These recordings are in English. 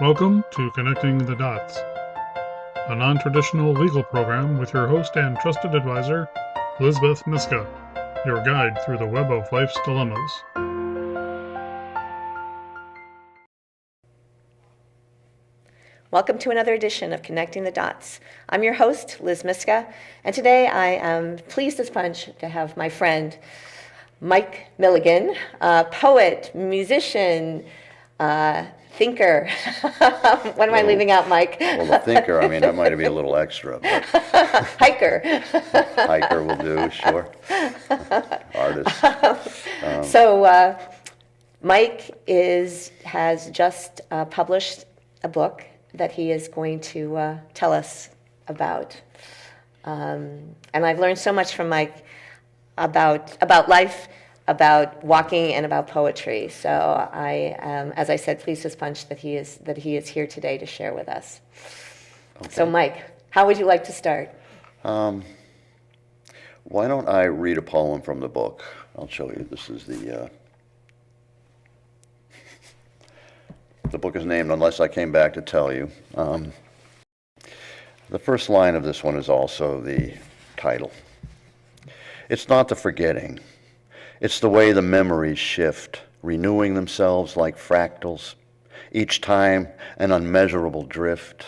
Welcome to Connecting the Dots, a non-traditional legal program with your host and trusted advisor, Liz Myska, your guide through the web of life's dilemmas. Welcome to another edition of Connecting the Dots. I'm your host, Liz Myska, and today I am pleased as punch to have my friend, Mike Milligan, poet, musician, thinker. What am I leaving out, Mike? Well, the thinker, I mean, that might be a little extra, but Hiker. hiker will do, sure. Artist. So Mike has just published a book that he is going to tell us about. And I've learned so much from Mike about life, about walking, and about poetry. So I am, as I said, pleased as punch that he is here today to share with us. Okay. So Mike, how would you like to start? Why don't I read a poem from the book? I'll show you. This is the book is named Unless I Came Back to Tell You. The first line of this one is also the title. It's not the forgetting. It's the way the memories shift, renewing themselves like fractals, each time an unmeasurable drift.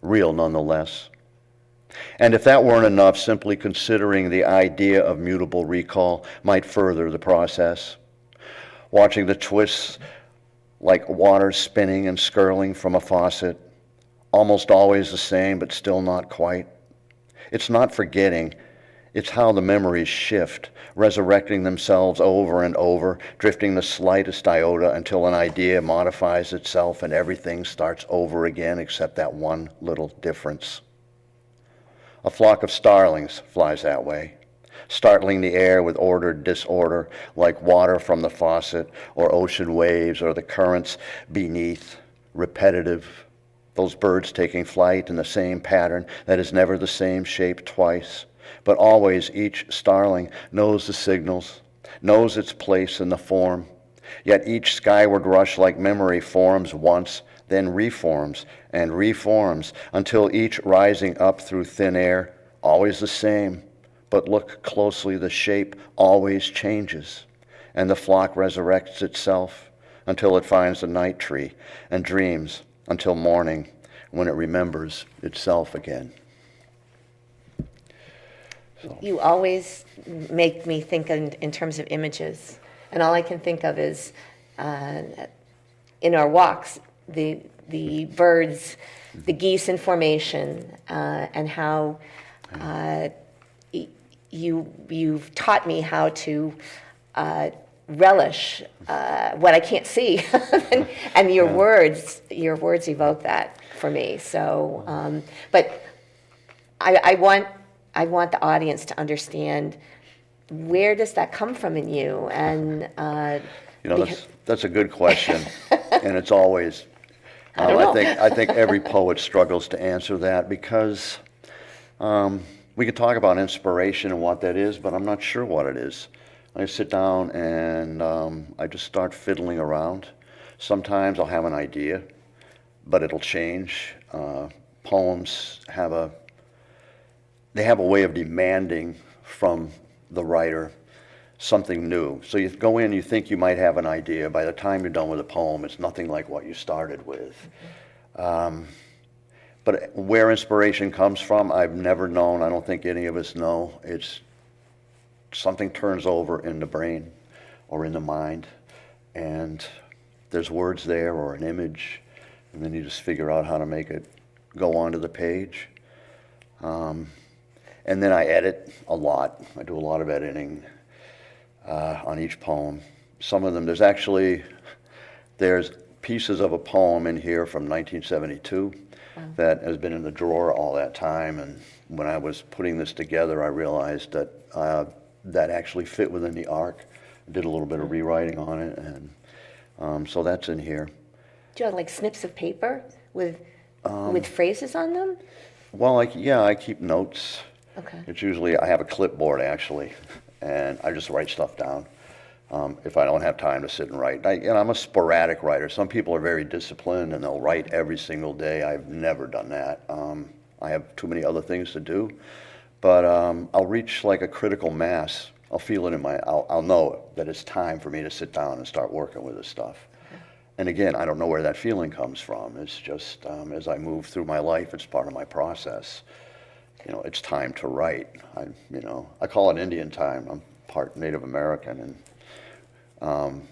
Real nonetheless. And if that weren't enough, simply considering the idea of mutable recall might further the process. Watching the twists like water spinning and skirling from a faucet, almost always the same, but still not quite. It's not forgetting, it's how the memories shift, resurrecting themselves over and over, drifting the slightest iota until an idea modifies itself and everything starts over again except that one little difference. A flock of starlings flies that way, startling the air with ordered disorder, like water from the faucet, or ocean waves, or the currents beneath, repetitive. Those birds taking flight in the same pattern that is never the same shape twice, but always each starling knows the signals, knows its place in the form. Yet each skyward rush like memory forms once, then reforms and reforms, until each rising up through thin air, always the same. But look closely, the shape always changes, and the flock resurrects itself until it finds the night tree and dreams until morning when it remembers itself again. So. You always make me think in terms of images, and all I can think of is in our walks, the birds, the geese in formation, and how you've taught me how to relish what I can't see, and your words evoke that for me. So, but I want the audience to understand, where does that come from in you? And that's a good question, and it's always. I think every poet struggles to answer that because. We could talk about inspiration and what that is, but I'm not sure what it is. I sit down and I just start fiddling around. Sometimes I'll have an idea, but it'll change. Poems have a way of demanding from the writer something new. So you go in, you think you might have an idea. By the time you're done with a poem, it's nothing like what you started with. But where inspiration comes from, I've never known. I don't think any of us know. It's something turns over in the brain or in the mind, and there's words there or an image, and then you just figure out how to make it go onto the page. And then I edit a lot. I do a lot of editing on each poem. Some of them, there's pieces of a poem in here from 1972. Wow. That has been in the drawer all that time, and when I was putting this together, I realized that that actually fit within the arc. I did a little bit of rewriting on it, and so that's in here. Do you have like snips of paper with phrases on them? Well, I keep notes. Okay. It's usually, I have a clipboard actually, and I just write stuff down. if I don't have time to sit and write. I'm a sporadic writer. Some people are very disciplined and they'll write every single day. I've never done that. I have too many other things to do. But I'll reach like a critical mass. I'll feel it in I'll know that it's time for me to sit down and start working with this stuff. And again, I don't know where that feeling comes from. It's just as I move through my life, it's part of my process. It's time to write. I call it Indian time. I'm part Native American, and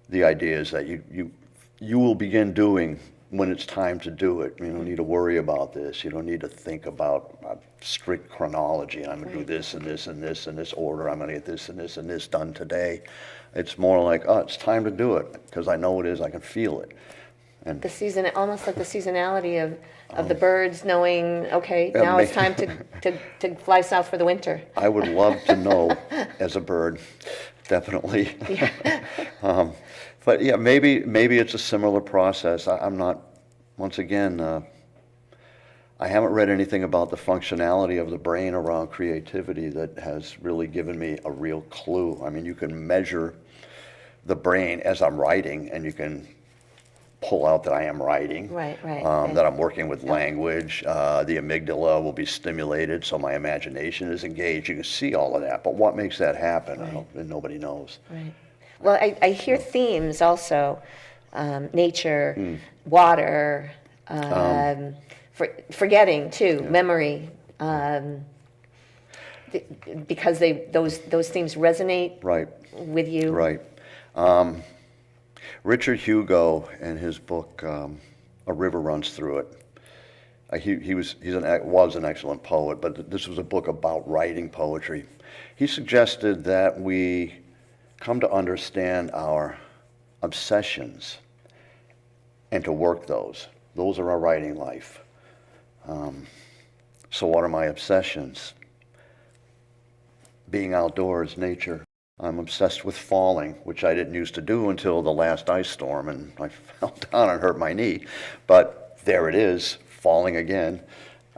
the idea is that you will begin doing when it's time to do it. You don't need to worry about this. You don't need to think about strict chronology. I'm going to do this and this and this in this order. I'm going to get this and this and this done today. It's more like, it's time to do it because I know it is. I can feel it. And the season, almost like the seasonality of the birds knowing, okay, now it's time to fly south for the winter. I would love to know as a bird, definitely. Yeah. But yeah, maybe it's a similar process. I'm not, once again, I haven't read anything about the functionality of the brain around creativity that has really given me a real clue. I mean, you can measure the brain as I'm writing, and you can pull out that I am writing, right. That I'm working with language. The amygdala will be stimulated, so my imagination is engaged. You can see all of that, but what makes that happen? Nobody knows. Right. Well, I hear themes also, nature, water, forgetting too, memory, because those themes resonate with you. Right. Richard Hugo, in his book, A River Runs Through It, he was an excellent poet, but this was a book about writing poetry. He suggested that we come to understand our obsessions and to work those. Those are our writing life. So what are my obsessions? Being outdoors, nature. I'm obsessed with falling, which I didn't used to do until the last ice storm, and I fell down and hurt my knee. But there it is, falling again.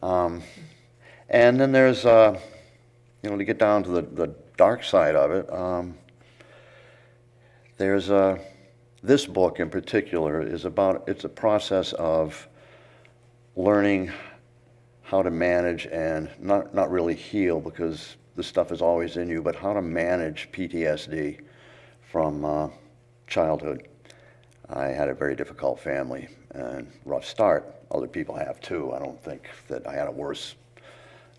And then there's, to get down to the dark side of it, there's this book in particular it's a process of learning how to manage and not really heal, because this stuff is always in you, but how to manage PTSD from childhood. I had a very difficult family and rough start. Other people have too. I don't think that I had it worse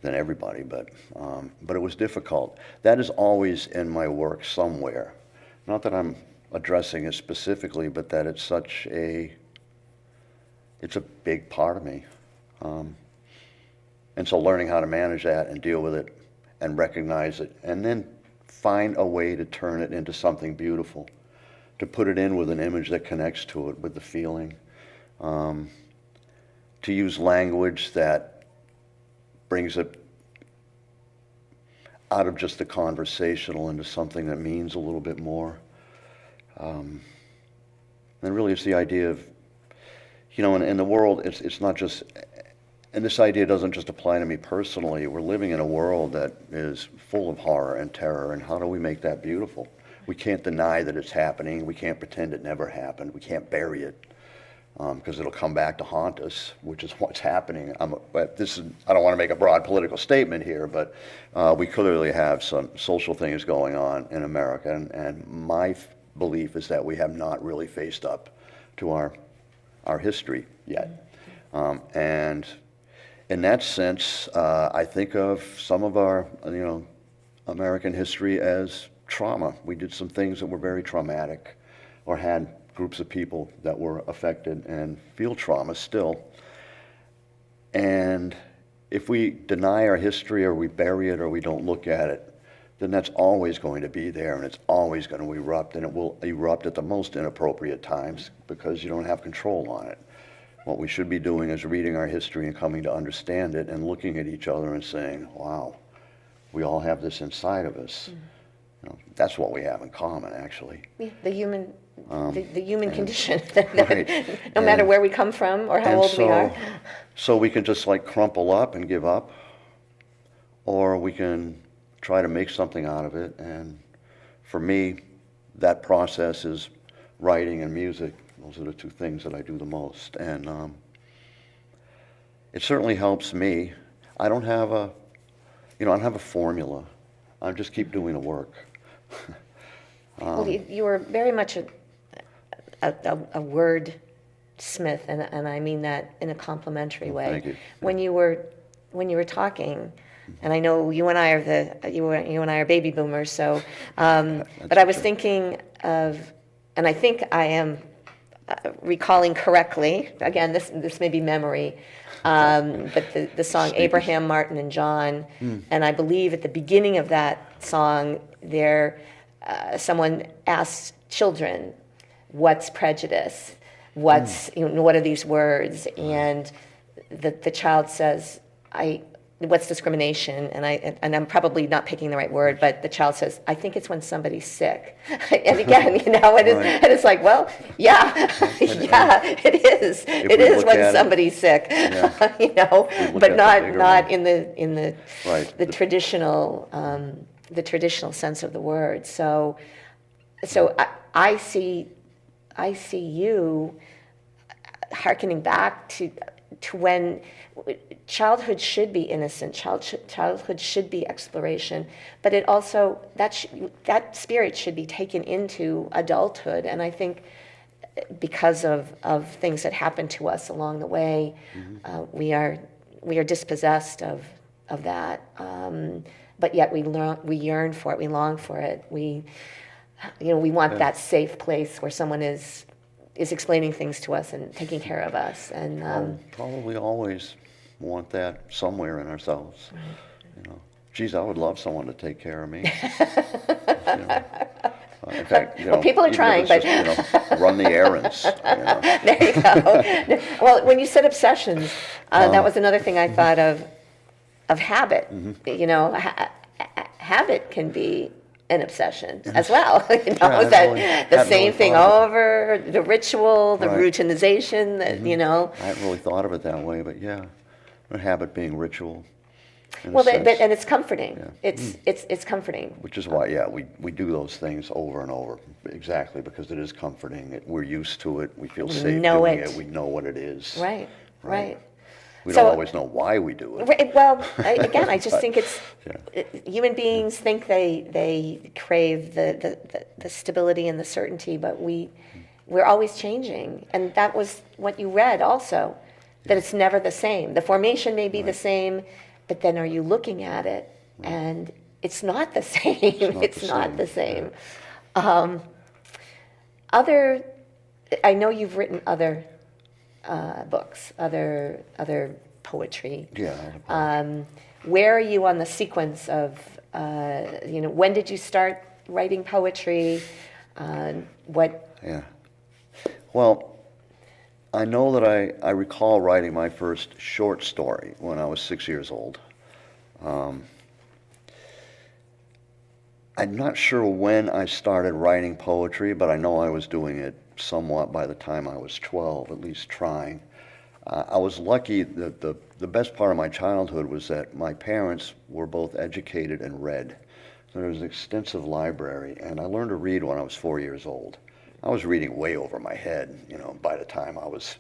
than everybody, but it was difficult. That is always in my work somewhere. Not that I'm addressing it specifically, but that it's a big part of me. And so learning how to manage that and deal with it and recognize it, and then find a way to turn it into something beautiful, to put it in with an image that connects to it, with the feeling, to use language that brings it out of just the conversational into something that means a little bit more. And really it's the idea of, in the world, it's not just, and this idea doesn't just apply to me personally. We're living in a world that is full of horror and terror, and how do we make that beautiful? We can't deny that it's happening. We can't pretend it never happened. We can't bury it, because it'll come back to haunt us, which is what's happening. I don't want to make a broad political statement here, but we clearly have some social things going on in America, and my belief is that we have not really faced up to our history yet. And in that sense, I think of some of our, American history as trauma. We did some things that were very traumatic, or had groups of people that were affected and feel trauma still. And if we deny our history, or we bury it, or we don't look at it, then that's always going to be there, and it's always going to erupt, and it will erupt at the most inappropriate times because you don't have control on it. What we should be doing is reading our history and coming to understand it, and looking at each other and saying, wow, we all have this inside of us. That's what we have in common, actually. Yeah, the human condition, no matter where we come from or how old we are. So we can just crumple up and give up, or we can try to make something out of it. And for me, that process is writing and music. Those are the two things that I do the most. And it certainly helps me. I don't have a, I don't have a formula. I just keep doing the work. Well, you were very much a word smith, and I mean that in a complimentary way. Thank you. When you were talking, and I know you and I are baby boomers, so but I was thinking of, and I think I am recalling correctly. Again, this may be memory, but the song Abraham, Martin, and John, and I believe at the beginning of that song there, someone asked children, "What's prejudice? What are these words?" And the child says, "What's discrimination?" And I'm probably not picking the right word, but the child says, "I think it's when somebody's sick." And again, it is, and it's like, well, yeah, it is. It is when somebody's sick, but not in the Right. the traditional sense of the word. So I see you hearkening back to when childhood should be innocent, childhood should be exploration, but it also, that spirit should be taken into adulthood. And I think because of things that happen to us along the way, we are dispossessed of that. But yet we yearn for it, we long for it. We want that safe place where someone is explaining things to us and taking care of us. And probably always want that somewhere in ourselves. Geez, I would love someone to take care of me. In fact, people are trying, but just, run the errands. There you go. Well, when you said obsessions, that was another thing I thought of habit. Habit can be an obsession as well. The same thing over, the ritual, the routinization. I hadn't really thought of it that way, but yeah, a habit being ritual. Well, and it's comforting. Yeah. It's comforting. Which is why, we do those things over and over, exactly because it is comforting. We're used to it. We feel safe doing it. We know what it is. Right. We don't always know why we do it. Well, again, I just think it's human beings think they crave the stability and the certainty, but we're always changing, and that was what you read also, that it's never the same. The formation may be the same, but then are you looking at it and it's not the same. It's not the same. I know you've written other books, other poetry. Yeah. Where are you on the sequence of, when did you start writing poetry? What? Yeah. Well, I know that I recall writing my first short story when I was 6 years old. I'm not sure when I started writing poetry, but I know I was doing it somewhat by the time I was 12, at least trying. I was lucky that the best part of my childhood was that my parents were both educated and read. So there was an extensive library, and I learned to read when I was 4 years old. I was reading way over my head, by the time I was,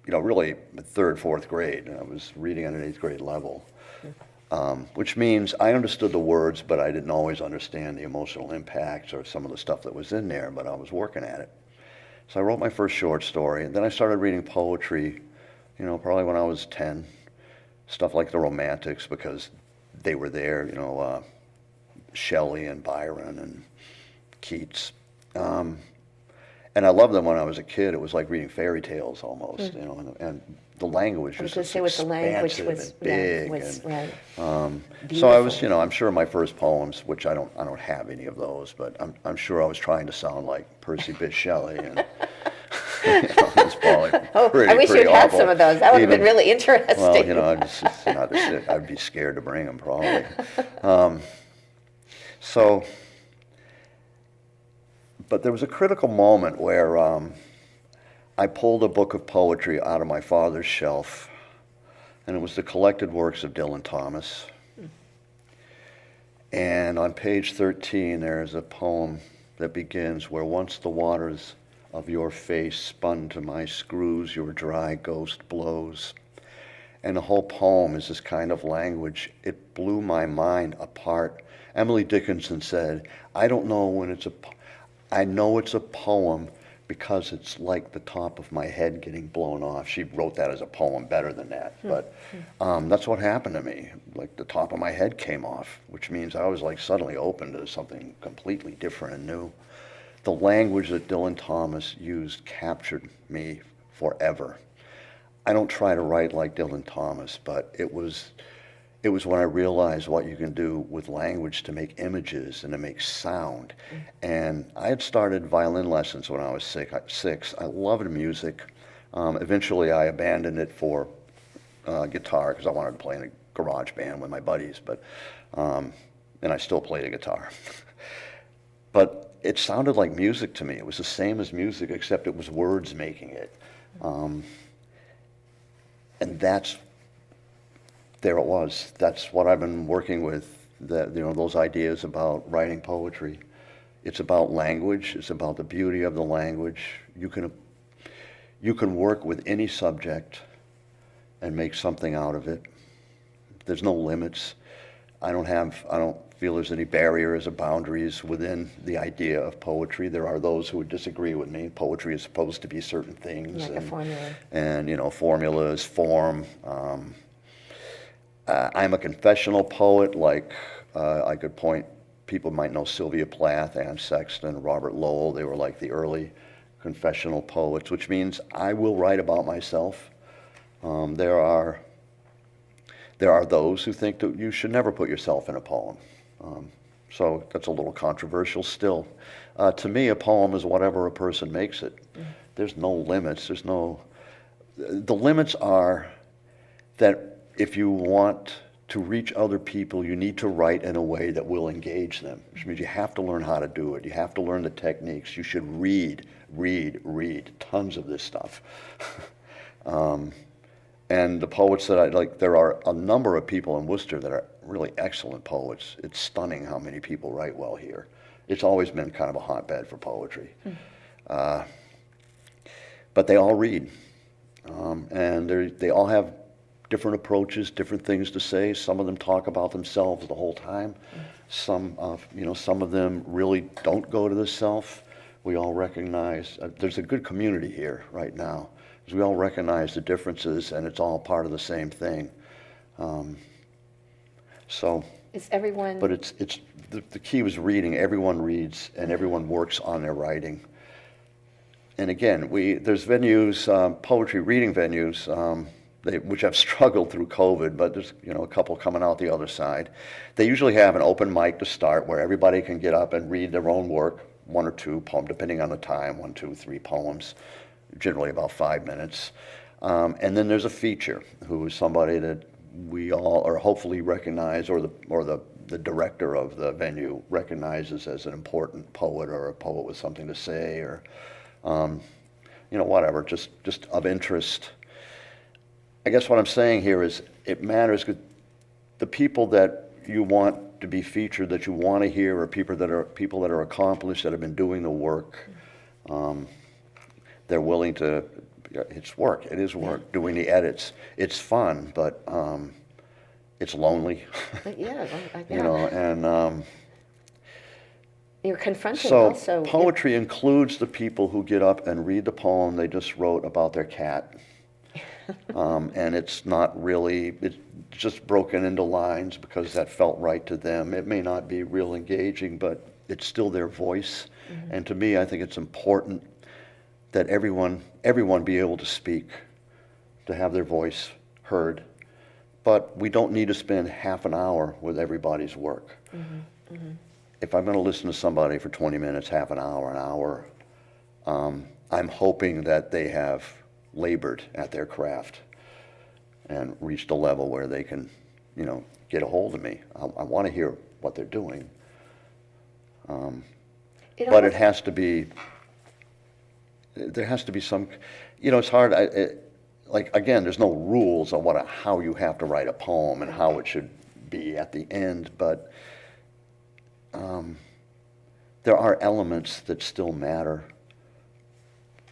really third, fourth grade. I was reading at an 8th grade level. Which means I understood the words, but I didn't always understand the emotional impacts or some of the stuff that was in there, but I was working at it. So I wrote my first short story, and then I started reading poetry, probably when I was 10, stuff like the Romantics, because they were there, Shelley and Byron and Keats. And I loved them when I was a kid. It was like reading fairy tales almost, and the language was just expansive and big. So I was, I'm sure my first poems, which I don't have any of those, but I'm sure I was trying to sound like Percy Bysshe Shelley, and it's probably I wish you'd had some of those. That would have been really interesting. Well, I'd be scared to bring them probably. But there was a critical moment where I pulled a book of poetry out of my father's shelf, and it was the collected works of Dylan Thomas. And on page 13, there's a poem that begins, where once the waters of your face spun to my screws, your dry ghost blows. And the whole poem is this kind of language. It blew my mind apart. Emily Dickinson said, I don't know when I know it's a poem because it's like the top of my head getting blown off. She wrote that as a poem better than that. But that's what happened to me. Like the top of my head came off, which means I was like suddenly open to something completely different and new. The language that Dylan Thomas used captured me forever. I don't try to write like Dylan Thomas, but it was when I realized what you can do with language to make images and to make sound. And I had started violin lessons when I was six. I loved music. Eventually I abandoned it for guitar because I wanted to play in a garage band with my buddies, but and I still play the guitar. But it sounded like music to me. It was the same as music, except it was words making it. And there it was. That's what I've been working with, those ideas about writing poetry. It's about language. It's about the beauty of the language. You can work with any subject and make something out of it. There's no limits. I don't feel there's any barriers or boundaries within the idea of poetry. There are those who would disagree with me. Poetry is supposed to be certain things. Like a formula. And, formulas, form. I'm a confessional poet, like I could point, people might know Sylvia Plath, Anne Sexton, Robert Lowell. They were like the early confessional poets, which means I will write about myself. There are those who think that you should never put yourself in a poem. So that's a little controversial still. To me, a poem is whatever a person makes it. There's no limits. The limits are that if you want to reach other people, you need to write in a way that will engage them, which means you have to learn how to do it. You have to learn the techniques. You should read tons of this stuff. And the poets that I like, there are a number of people in Worcester that are really excellent poets. It's stunning how many people write well here. It's always been kind of a hotbed for poetry. But they all read. And they all have different approaches, different things to say. Some of them talk about themselves the whole time. Some of them really don't go to the self. We all recognize, there's a good community here right now. We all recognize the differences, and it's all part of the same thing. Is everyone? But it's the key was reading. Everyone reads, and everyone works on their writing. And again, there's venues, poetry reading venues, which have struggled through COVID, but there's a couple coming out the other side. They usually have an open mic to start where everybody can get up and read their own work, one or two poems, depending on the time, 1, 2, 3 poems. Generally about 5 minutes. And then there's a feature, who is somebody that we all are hopefully recognize, or the director of the venue recognizes as an important poet, or a poet with something to say, or whatever, just of interest. I guess what I'm saying here is it matters, because the people that you want to be featured, that you want to hear, are people that are accomplished, that have been doing the work. They're willing to, it's work, it is work, doing the edits. It's fun, but it's lonely. Yeah. And you're confronting so also. Poetry includes the people who get up and read the poem they just wrote about their cat. And it's not really, it's just broken into lines because that felt right to them. It may not be real engaging, but it's still their voice. Mm-hmm. And to me, I think it's important that everyone be able to speak, to have their voice heard. But we don't need to spend half an hour with everybody's work. Mm-hmm. Mm-hmm. If I'm going to listen to somebody for 20 minutes, half an hour, I'm hoping that they have labored at their craft and reached a level where they can, get a hold of me. I want to hear what they're doing. But it has to be, there has to be some, it's hard. Again, there's no rules on how you have to write a poem and how it should be at the end, but there are elements that still matter.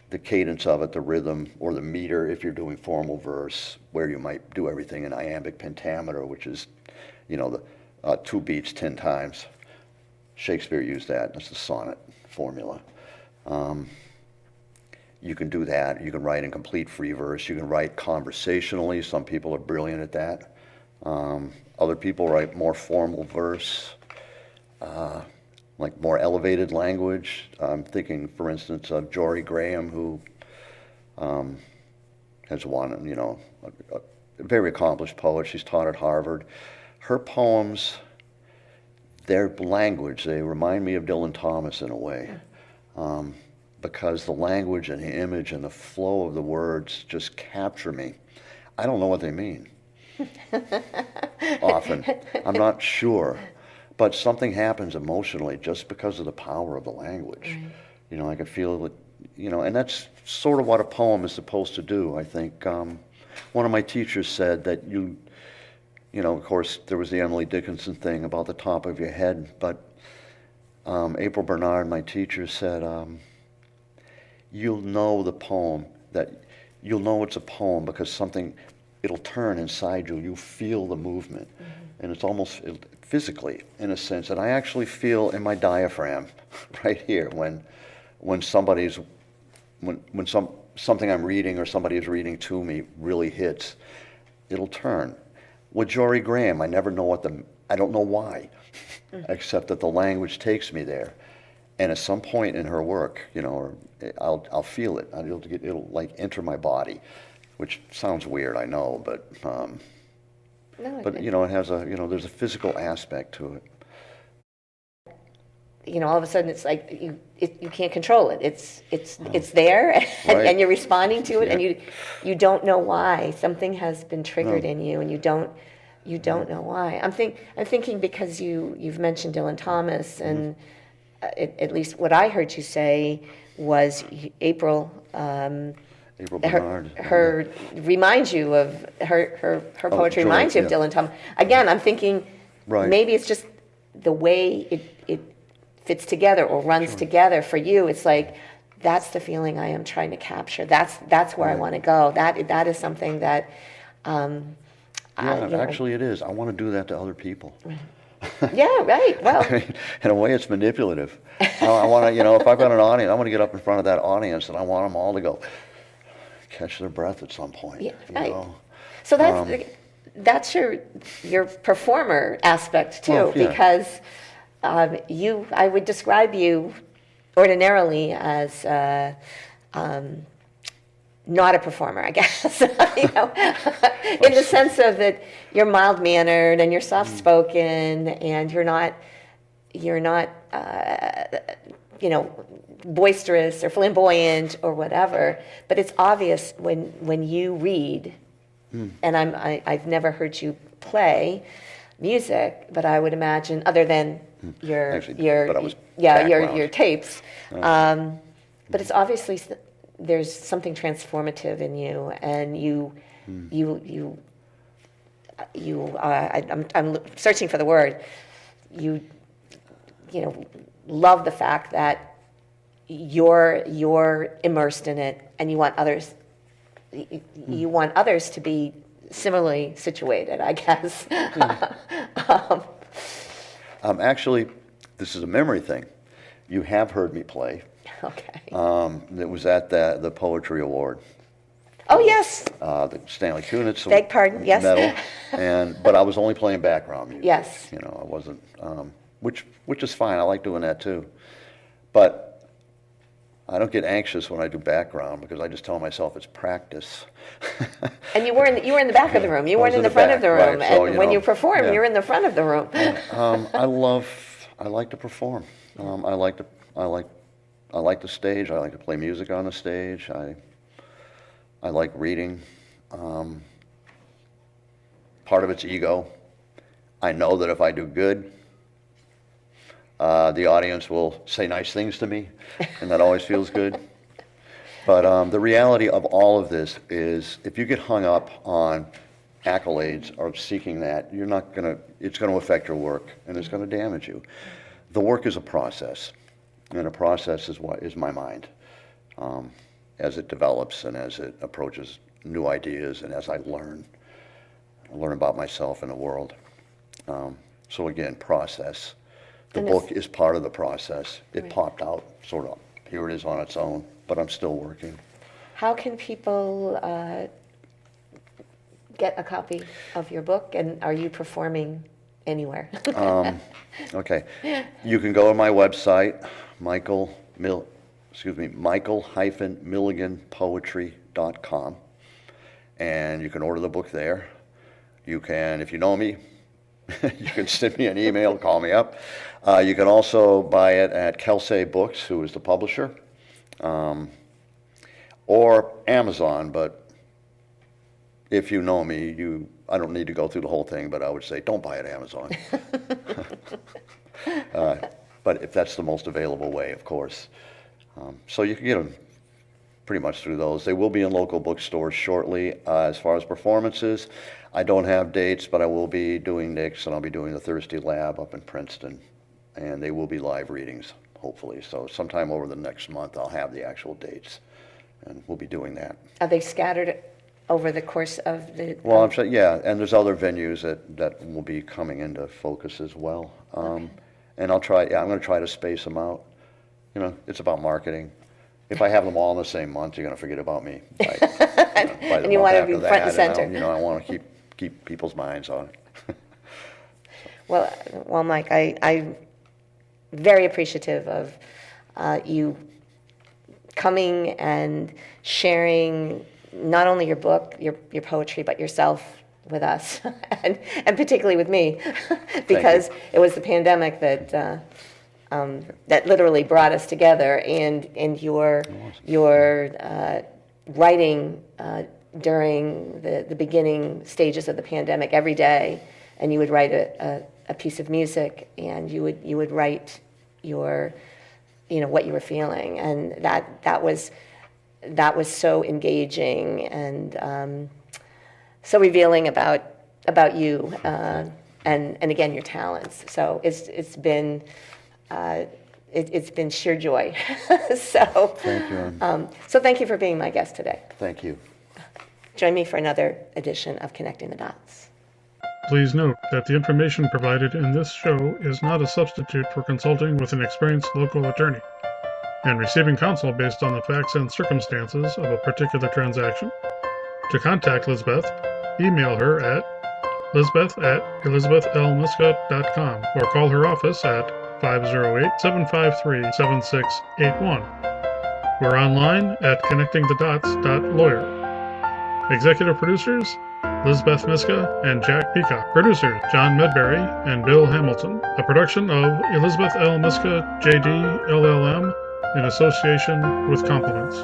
The cadence of it, the rhythm, or the meter if you're doing formal verse, where you might do everything in iambic pentameter, which is, the 2 beats 10 times. Shakespeare used that. That's the sonnet formula. You can do that. You can write in complete free verse. You can write conversationally. Some people are brilliant at that. Other people write more formal verse, like more elevated language. I'm thinking, for instance, of Jory Graham, who has won, a very accomplished poet. She's taught at Harvard. Her poems, their language, they remind me of Dylan Thomas in a way. Because the language and the image and the flow of the words just capture me. I don't know what they mean. Often. I'm not sure. But something happens emotionally just because of the power of the language. Right. I can feel it, and that's sort of what a poem is supposed to do. I think one of my teachers said that of course, there was the Emily Dickinson thing about the top of your head, but April Bernard, my teacher, said, you'll know you'll know it's a poem because it'll turn inside you. You feel the movement. And it's almost physically, in a sense. And I actually feel in my diaphragm right here when something I'm reading or somebody is reading to me really hits, it'll turn. With Jory Graham, I never know I don't know why, except that the language takes me there. And at some point in her work, I'll feel it. It'll like enter my body, which sounds weird, I know, but it has there's a physical aspect to it. All of a sudden it's like you can't control it. It's there, and, right. and you're responding to it, and you don't know why. Something has been triggered in you, and you don't know why. I'm thinking because you've mentioned Dylan Thomas, and at least what I heard you say was April Bernard. Her reminds you of her poetry reminds you of Dylan Thomas. Again, I'm thinking maybe it's just the way it fits together or runs together for you. It's like that's the feeling I am trying to capture. That's where I want to go. That is something that. Actually, it is. I want to do that to other people. Yeah, right. Well, in a way, it's manipulative. I want to, if I've got an audience, I want to get up in front of that audience, and I want them all to go catch their breath at some point. Yeah, right. So that's your performer aspect too, because I would describe you ordinarily as not a performer, I guess. In the sense of that you're mild-mannered and you're soft-spoken and you're not boisterous or flamboyant or whatever. But it's obvious when you read, and I've never heard you play music, but I would imagine other than your tapes. But it's obviously there's something transformative in you, and I'm searching for the word. You love the fact that you're immersed in it, and you want others to be similarly situated, I guess. Actually, this is a memory thing. You have heard me play. Okay. It was at the Poetry Award. Oh, yes. The Stanley Kunitz Beg pardon, yes. medal, but I was only playing background music. Yes. I wasn't, which is fine. I like doing that too. But I don't get anxious when I do background because I just tell myself it's practice. And you were in the back of the room. You weren't in the front of the room. Right. So, and when you perform, you're in the front of the room. I like to perform. I like the stage. I like to play music on the stage. I like reading. Part of it's ego. I know that if I do good, the audience will say nice things to me, and that always feels good. But the reality of all of this is if you get hung up on accolades or seeking that, it's going to affect your work, and it's going to damage you. The work is a process, and a process is what is my mind, as it develops and as it approaches new ideas and as I learn about myself and the world. So again, process. The book is part of the process. It popped out, sort of. Here it is on its own, but I'm still working. How can people get a copy of your book, and are you performing anywhere? Okay. You can go to my website, Michael-Milliganpoetry.com, and you can order the book there. You can, if you know me, you can send me an email, call me up. You can also buy it at Kelsey Books, who is the publisher, or Amazon, but if you know me, I don't need to go through the whole thing, but I would say don't buy it at Amazon. But if that's the most available way, of course. So you can get them pretty much through those. They will be in local bookstores shortly. As far as performances, I don't have dates, but I will be doing Nick's, and I'll be doing the Thursday Lab up in Princeton, and they will be live readings, hopefully. So sometime over the next month, I'll have the actual dates, and we'll be doing that. Are they scattered over the course of the... Well, I'm sure, yeah, and there's other venues that will be coming into focus as well. Okay. And I'm going to try to space them out. You know, it's about marketing. If I have them all in the same month, you're going to forget about me. By the And you month want to be after front and that, center. I want to keep people's minds on it. Well, Mike, I'm very appreciative of you coming and sharing not only your book, your poetry, but yourself with us, and particularly with me, because it was the pandemic that literally brought us together, and your writing during the beginning stages of the pandemic every day, and you would write a piece of music, and you would write your, what you were feeling, and that was so engaging and so revealing about you, and again your talents. So it's been sheer joy. So Thank you. So thank you for being my guest today. Thank you. Join me for another edition of Connecting the Dots. Please note that the information provided in this show is not a substitute for consulting with an experienced local attorney and receiving counsel based on the facts and circumstances of a particular transaction. To contact Lizbeth, email her at lisbeth@elizabethlmyska.com or call her office at 508-753-7681. We're online at connectingthedots.lawyer. Executive producers, Lizbeth Myska and Jack Peacock. Producers, John Medberry and Bill Hamilton. A production of Elizabeth L. Myska, J.D., LLM, in association with Compliments.